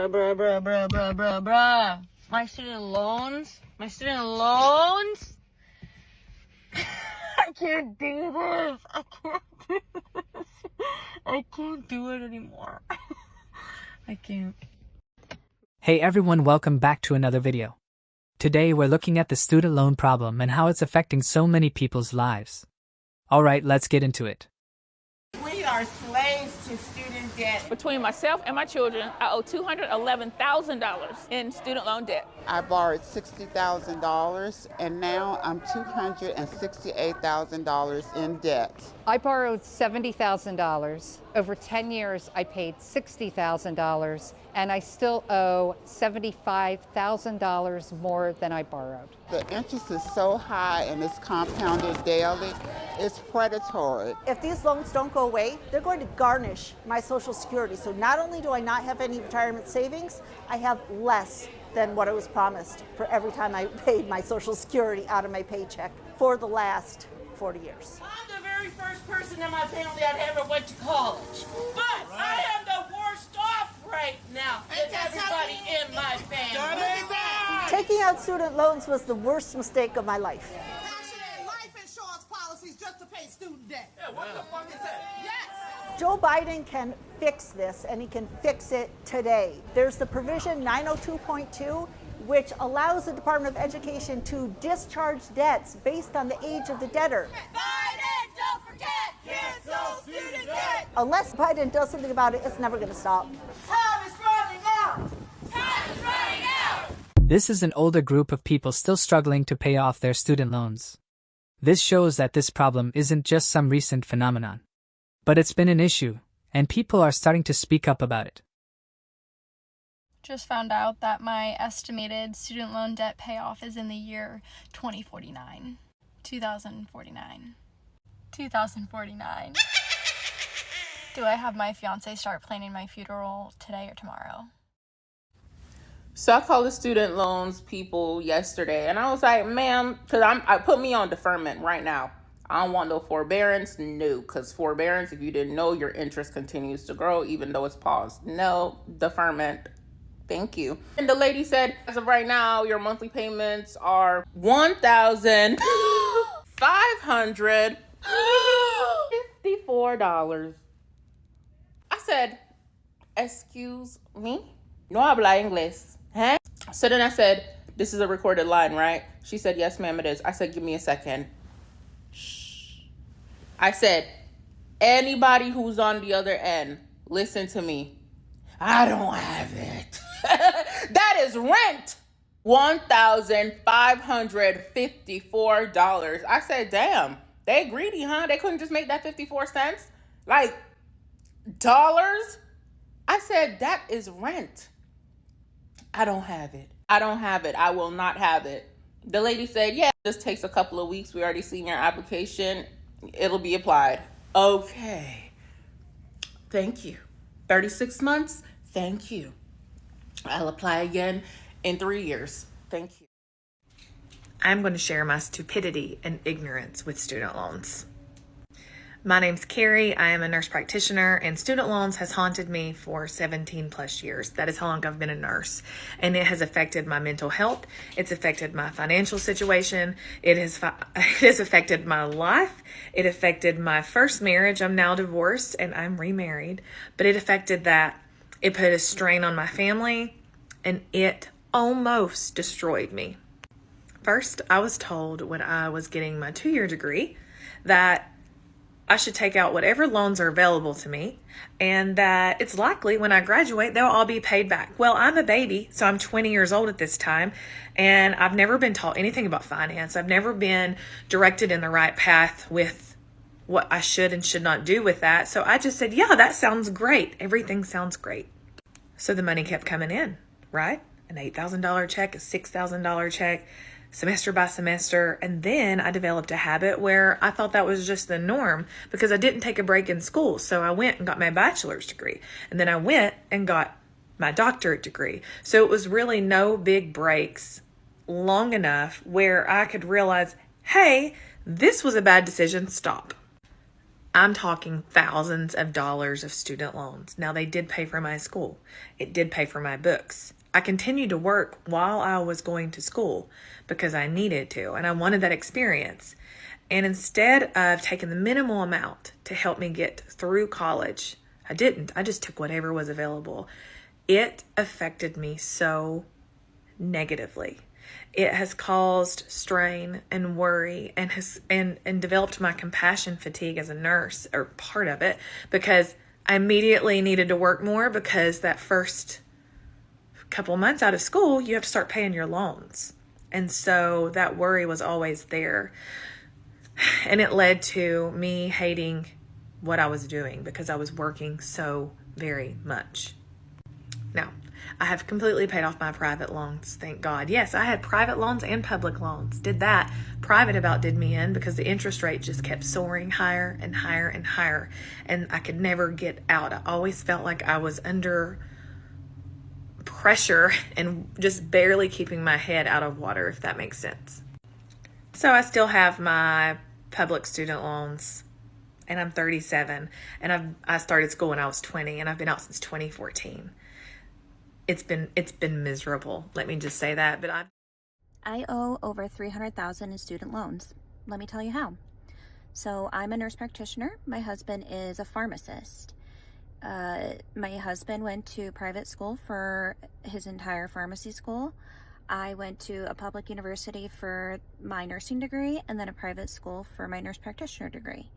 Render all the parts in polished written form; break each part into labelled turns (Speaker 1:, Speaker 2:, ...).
Speaker 1: bruh. My student loans. I can't do this. I can't do it anymore. I can't.
Speaker 2: Hey everyone, welcome back to another video. Today we're looking at the student loan problem and how it's affecting so many people's lives. Alright, let's get into it.
Speaker 3: We are slaves to student debt.
Speaker 4: Between myself and my children, I owe $211,000 in student loan debt.
Speaker 3: I borrowed $60,000 and now I'm $268,000 in debt.
Speaker 5: I borrowed $70,000. Over 10 years, I paid $60,000, and I still owe $75,000 more than I borrowed.
Speaker 3: The interest is so high and it's compounded daily. It's predatory.
Speaker 6: If these loans don't go away, they're going to garnish my Social Security. So not only do I not have any retirement savings, I have less than what I was promised for every time I paid my Social Security out of my paycheck for the last 40 years.
Speaker 7: I'm the very first person in my family that ever went to college. But I am the worst off right now than everybody in my family.
Speaker 6: Taking out student loans was the worst mistake of my life.
Speaker 8: Passionate life insurance policies just to pay student debt.
Speaker 7: Yeah, what the fuck is that?
Speaker 8: Yes.
Speaker 6: Joe Biden can fix this, and he can fix it today. There's the provision 902.2, which allows the Department of Education to discharge debts based on the age of the debtor.
Speaker 8: Biden, don't forget, cancel student debt.
Speaker 6: Unless Biden does something about it, it's never going to stop.
Speaker 8: Time is running out. Time is running out.
Speaker 2: This is an older group of people still struggling to pay off their student loans. This shows that this problem isn't just some recent phenomenon, but it's been an issue, and people are starting to speak up about it.
Speaker 9: Just found out that my estimated student loan debt payoff is in the year 2049. 2049. 2049. Do I have my fiance start planning my funeral today or tomorrow?
Speaker 4: So I called the student loans people yesterday, and I was like, ma'am, because I put me on deferment right now. I don't want no forbearance. No, because forbearance, if you didn't know, your interest continues to grow even though it's paused. No, deferment. Thank you. And the lady said, as of right now, your monthly payments are $1,554. I said, excuse me? No habla inglés. Huh? So then I said, this is a recorded line, right? She said, yes, ma'am, it is. I said, give me a second. Shh. I said, anybody who's on the other end, listen to me. I don't have it. That is rent. $1,554. I said, damn, they greedy, huh? They couldn't just make that 54 cents? Like, dollars? I said, that is rent. I don't have it. I don't have it. I will not have it. The lady said, yeah, this takes a couple of weeks. We already seen your application. It'll be applied. Okay. Thank you. 36 months? Thank you. I'll apply again in 3 years. Thank you.
Speaker 10: I'm going to share my stupidity and ignorance with student loans. My name's Carrie. I am a nurse practitioner, and student loans has haunted me for 17 plus years. That is how long I've been a nurse. And it has affected my mental health. It's affected my financial situation. It has affected my life. It affected my first marriage. I'm now divorced and I'm remarried. But it affected that. It put a strain on my family, and it almost destroyed me. First, I was told when I was getting my 2-year degree that I should take out whatever loans are available to me, and that it's likely when I graduate, they'll all be paid back. Well, I'm a baby, so I'm 20 years old at this time, and I've never been taught anything about finance. I've never been directed in the right path with what I should and should not do with that. So I just said, yeah, that sounds great. Everything sounds great. So the money kept coming in, right? An $8,000 check, a $6,000 check, semester by semester. And then I developed a habit where I thought that was just the norm because I didn't take a break in school. So I went and got my bachelor's degree. And then I went and got my doctorate degree. So it was really no big breaks long enough where I could realize, hey, this was a bad decision. Stop. I'm talking thousands of dollars of student loans. Now, they did pay for my school. It did pay for my books. I continued to work while I was going to school because I needed to, and I wanted that experience. And instead of taking the minimal amount to help me get through college, I didn't. I just took whatever was available. It affected me so negatively. It has caused strain and worry and developed my compassion fatigue as a nurse, or part of it, because I immediately needed to work more because that first couple months out of school, you have to start paying your loans. And so that worry was always there. And it led to me hating what I was doing because I was working so very much. Now, I have completely paid off my private loans, thank God. Yes, I had private loans and public loans. Did that. Private about did me in because the interest rate just kept soaring higher and higher and higher. And I could never get out. I always felt like I was under pressure and just barely keeping my head out of water, if that makes sense. So I still have my public student loans, and I'm 37, and I started school when I was 20, and I've been out since 2014. It's been miserable. Let me just say that. But
Speaker 11: I owe over $300,000 in student loans. Let me tell you how. So I'm a nurse practitioner. My husband is a pharmacist. My husband went to private school for his entire pharmacy school. I went to a public university for my nursing degree and then a private school for my nurse practitioner degree.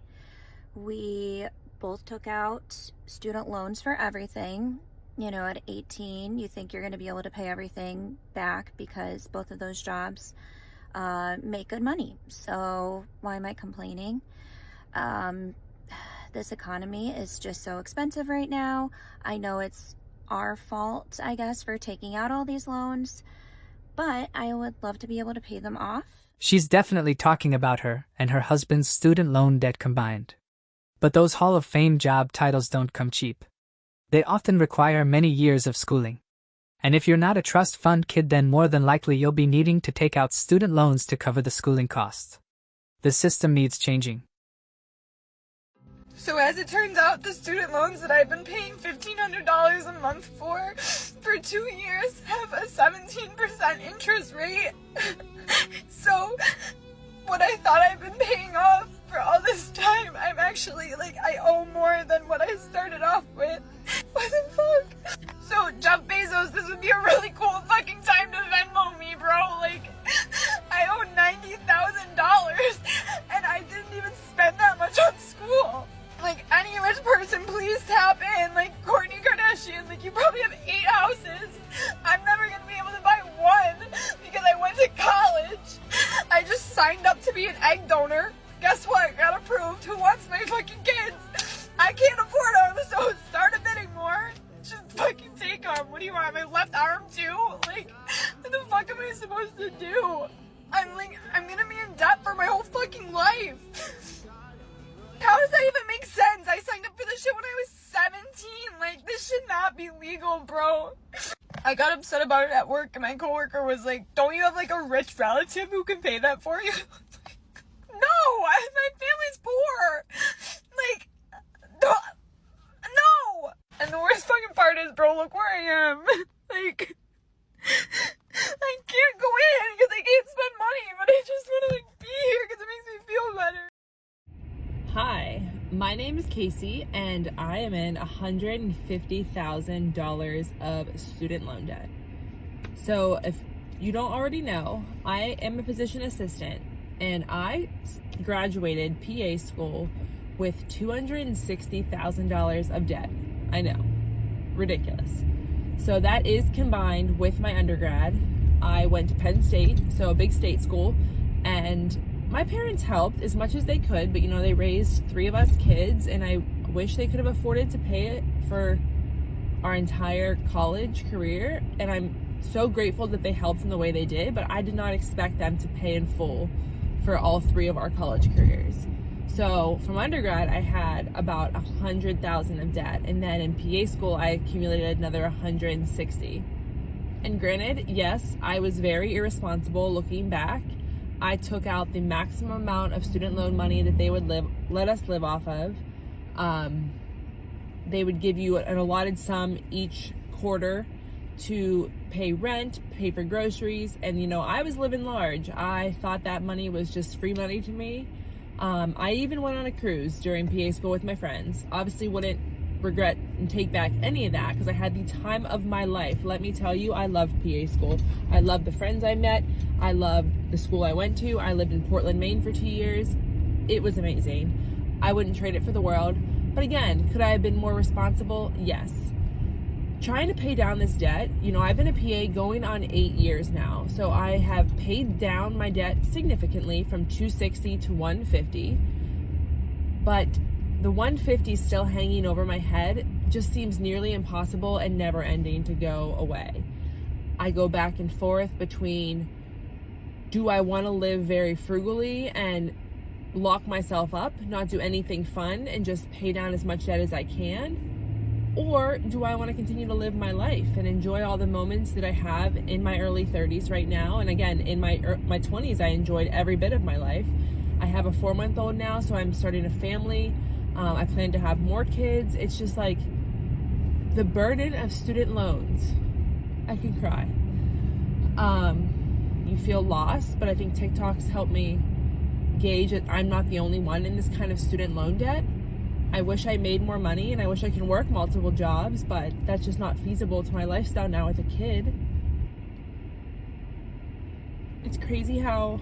Speaker 11: We both took out student loans for everything. You know, at 18, you think you're going to be able to pay everything back because both of those jobs make good money. So why am I complaining? This economy is just so expensive right now. I know it's our fault, I guess, for taking out all these loans, but I would love to be able to pay them off.
Speaker 2: She's definitely talking about her and her husband's student loan debt combined. But those Hall of Fame job titles don't come cheap. They often require many years of schooling. And if you're not a trust fund kid, then more than likely you'll be needing to take out student loans to cover the schooling costs. The system needs changing.
Speaker 9: So as it turns out, the student loans that I've been paying $1,500 a month for 2 years have a 17% interest rate. So what I thought I've been paying off for all this time, I'm actually, I owe more than what I started off with. What the fuck? So Jeff Bezos, this would be a really cool fucking time to Venmo me, bro. I owe $90,000 and I didn't even spend that much on school. Any rich person, please tap in. Kourtney Kardashian, you probably have 8 houses. I'm never gonna be able to buy one because I went to college. I just signed up to be an egg donor. Guess what? Got approved. Who wants my fucking kids? I can't afford them, so start a bidding more. Just fucking take them. What do you want? My left arm too? What the fuck am I supposed to do? I'm gonna be in debt for my whole fucking life. How does that even make sense? I signed up for this shit when I was 17. This should not be legal, bro. I got upset about it at work, and my coworker was like, don't you have a rich relative who can pay that for you? No, my family's poor. No. And the worst fucking part is, bro, look where I am. I can't go in because I can't spend money, but I just want to be here because it makes me feel better.
Speaker 12: Hi, my name is Casey, and I am in $150,000 of student loan debt. So if you don't already know, I am a physician assistant, and I graduated PA school with $260,000 of debt. I know, ridiculous. So that is combined with my undergrad. I went to Penn State, so a big state school, and my parents helped as much as they could, but they raised 3 of us kids, and I wish they could have afforded to pay it for our entire college career, and I'm so grateful that they helped in the way they did, but I did not expect them to pay in full for all 3 of our college careers. So from undergrad, I had about $100,000 of debt, and then in PA school, I accumulated another $160,000. And granted, yes, I was very irresponsible looking back. I took out the maximum amount of student loan money that they would let us live off of. They would give you an allotted sum each quarter to pay rent, pay for groceries, and you know, I was living large. I thought that money was just free money to me. I even went on a cruise during PA school with my friends. Obviously wouldn't regret and take back any of that because I had the time of my life. Let me tell you, I loved PA school. I loved the friends I met. I loved the school I went to. I lived in Portland, Maine for 2 years. It was amazing. I wouldn't trade it for the world. But again, could I have been more responsible? Yes. Trying to pay down this debt, you know, I've been a PA going on 8 years now. So I have paid down my debt significantly from $260 to $150. But the $150 still hanging over my head just seems nearly impossible and never ending to go away. I go back and forth between, do I want to live very frugally and lock myself up, not do anything fun, and just pay down as much debt as I can? Or do I want to continue to live my life and enjoy all the moments that I have in my early 30s right now? And again, in my 20s, I enjoyed every bit of my life. I have a 4-month-old now, so I'm starting a family. I plan to have more kids. It's just like the burden of student loans. I can cry. You feel lost, but I think TikTok's helped me gauge that I'm not the only one in this kind of student loan debt. I wish I made more money and I wish I could work multiple jobs, but that's just not feasible to my lifestyle now with a kid. It's crazy how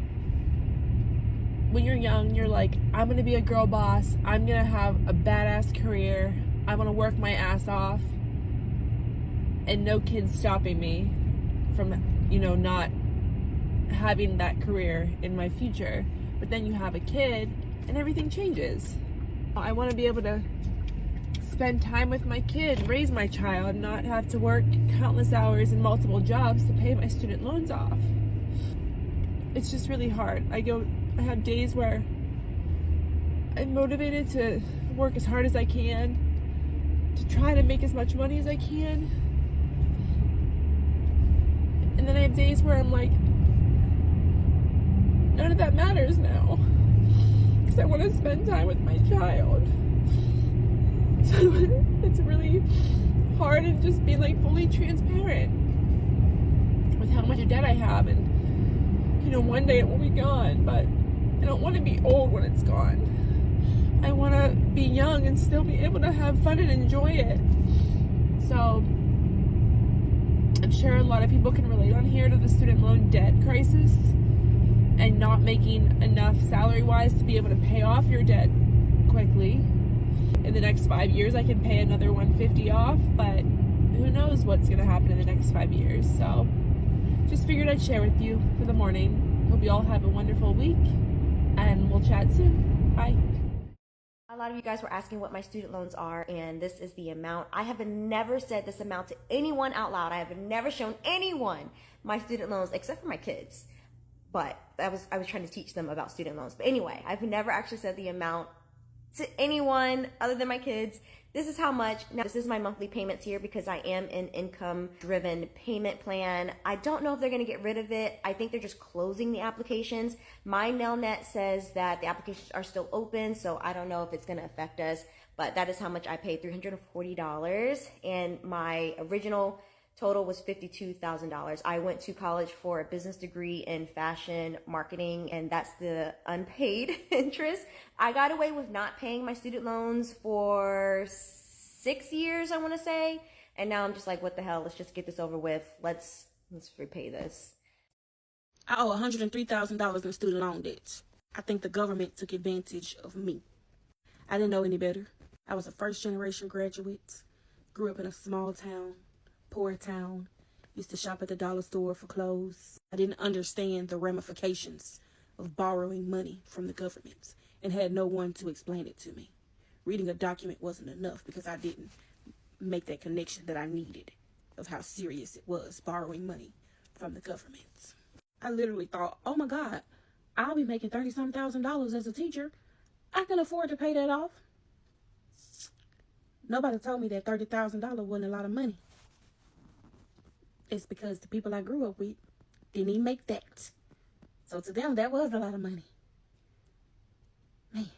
Speaker 12: when you're young, you're like, I'm gonna be a girl boss, I'm gonna have a badass career, I'm gonna work my ass off, and no kid's stopping me from, you know, not having that career in my future. But then you have a kid and everything changes. I want to be able to spend time with my kid, raise my child, not have to work countless hours and multiple jobs to pay my student loans off. It's just really hard. I have days where I'm motivated to work as hard as I can, to try to make as much money as I can. And then I have days where I'm like, none of that matters now, because I want to spend time with my child. So it's really hard and just being like fully transparent with how much debt I have, and you know, one day it will be gone, but I don't want to be old when it's gone. I want to be young and still be able to have fun and enjoy it. So I'm sure a lot of people can relate on here to the student loan debt crisis and not making enough salary-wise to be able to pay off your debt quickly. In the next 5 years, I can pay another $150 off, but who knows what's gonna happen in the next 5 years. So just figured I'd share with you for the morning. Hope you all have a wonderful week, and we'll chat soon. Bye.
Speaker 13: A lot of you guys were asking what my student loans are, and this is the amount. I have never said this amount to anyone out loud. I have never shown anyone my student loans except for my kids. But I was trying to teach them about student loans. But anyway, I've never actually said the amount to anyone other than my kids. This is how much. Now, this is my monthly payments here because I am an income-driven payment plan. I don't know if they're going to get rid of it. I think they're just closing the applications. My Nelnet says that the applications are still open, so I don't know if it's going to affect us. But that is how much I paid, $340. And my original total was $52,000. I went to college for a business degree in fashion marketing, and that's the unpaid interest. I got away with not paying my student loans for 6 years, I want to say. And now I'm just like, what the hell? Let's just get this over with. Let's repay this.
Speaker 14: I owe $103,000 in student loan debts. I think the government took advantage of me. I didn't know any better. I was a first-generation graduate, grew up in a small town, poor town, used to shop at the dollar store for clothes. I didn't understand the ramifications of borrowing money from the government and had no one to explain it to me. Reading a document wasn't enough because I didn't make that connection that I needed of how serious it was borrowing money from the government. I literally thought, oh my God, I'll be making $30,000 as a teacher. I can afford to pay that off. Nobody told me that $30,000 wasn't a lot of money. It's because the people I grew up with didn't even make that. So to them, that was a lot of money. Man,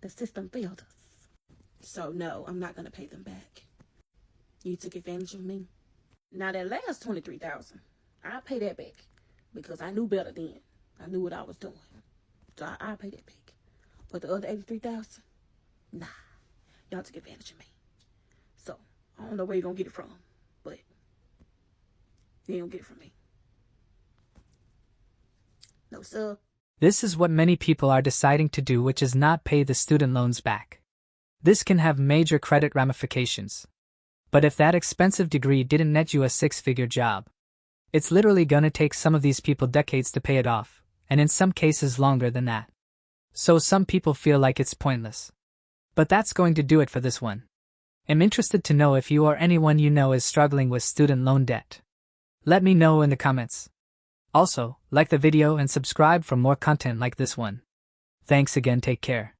Speaker 14: the system failed us. So no, I'm not going to pay them back. You took advantage of me. Now that last $23,000, I'll pay that back because I knew better then. I knew what I was doing. So I'll pay that back. But the other $83,000, nah, y'all took advantage of me. So I don't know where you're going to get it from, but you ain't going to get it from me. No, sir.
Speaker 2: This is what many people are deciding to do, which is not pay the student loans back. This can have major credit ramifications. But if that expensive degree didn't net you a six-figure job, it's literally gonna take some of these people decades to pay it off, and in some cases longer than that. So some people feel like it's pointless. But that's going to do it for this one. I'm interested to know if you or anyone you know is struggling with student loan debt. Let me know in the comments. Also, like the video and subscribe for more content like this one. Thanks again, take care.